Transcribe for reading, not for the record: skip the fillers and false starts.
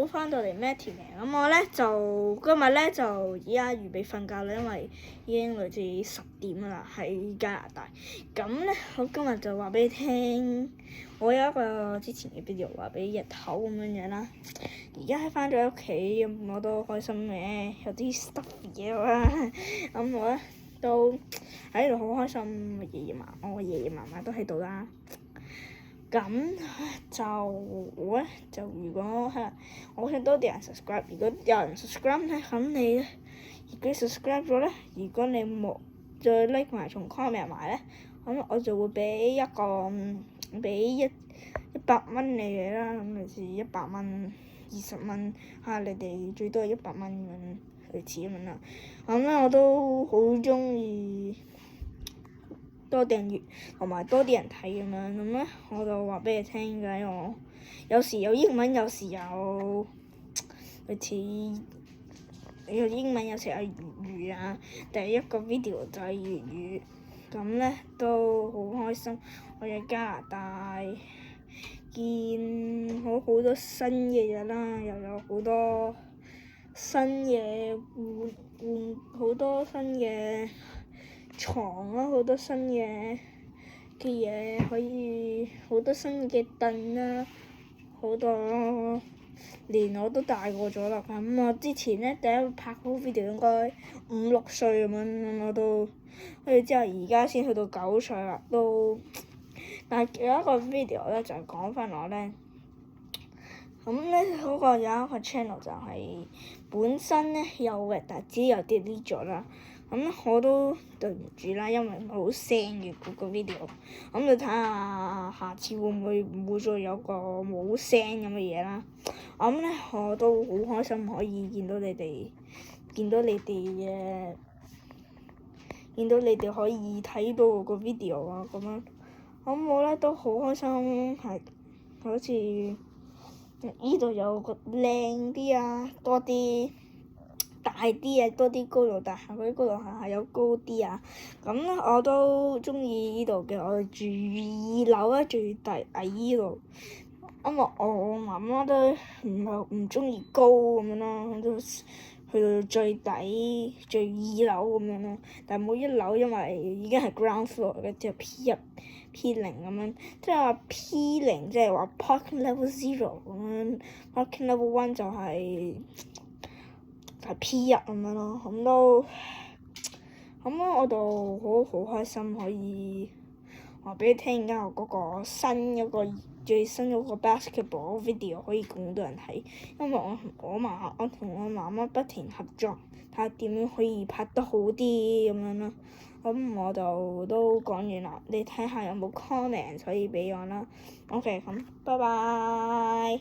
好，翻到嚟 Matty 嘅，咁我咧就今日咧就而家預備瞓覺啦，因為已經類似10點啦，喺加拿大。咁咧，我今日就話俾你聽，我有一個之前嘅 video 話俾日頭咁樣啦。而家翻咗屋企，咁我都開心嘅，有啲 stuff 嘢啦。咁我咧都喺度好開心，我爺爺嫲嫲都喺度啦。咁就我咧就如果係我想多啲人 subscribe， 如果有人 subscribe 咧，咁你咧如果 subscribe 咗咧，如果你冇再 like 埋同 comment 埋咧，咁我就會俾100蚊你哋啦，咁類似100蚊、20蚊嚇，你哋最多係100蚊咁樣類似咁樣啦。咁咧我都好中意多訂閱同埋多啲人睇咁樣，咁咧我就話俾你聽嘅，我有時有英文，有時有類似有英文，有時有粵語啊。第一個 video 就係粵語，咁咧都好開心。我喺加拿大見好多新嘅嘢啦，又有好多新嘅好多新嘅床啦，好多新嘅嘢可以，好多新嘅凳啦，好多連我都大個咗啦。咁我之前咧第一拍嗰 video 應該5、6歲咁樣，我都跟住之後而家先去到9歲啦，都。但係有一個 video 咧就係講翻我咧，咁咧嗰個有一個 channel 就係本身咧有嘅，但係只有 delete 咗啦。咁我都對唔住啦，因為好聲嘅嗰個 video。咁你睇下下次會唔會再有個冇聲咁嘅嘢啦？咁咧我都好開心可以見到你哋可以睇到個 video 啊咁樣。咁我咧都好開心，係好似呢度有個靚啲啊，多啲大啲啊，多啲高樓大廈，嗰啲高樓大廈有高啲啊。咁咧我都中意呢度嘅，我哋住2樓啊，最大呢度。因為我媽媽都唔中意高咁樣咯，都去到最底最2樓咁樣咯。但係每一樓因為已經係 ground floor 嘅，即係 P1、P0咁樣，即係話 P0 即係話 parking level 0咁樣，parking level 1就係P1咁樣咯。咁我就好開心可以話俾你聽，而家我嗰個最新嗰個 basketball video 可以咁多人睇，因為我同我媽媽不停合作，睇下點樣可以拍得好啲咁樣咯。咁我就都講完啦，你睇下有冇 comment 可以俾我啦。OK，咁拜拜。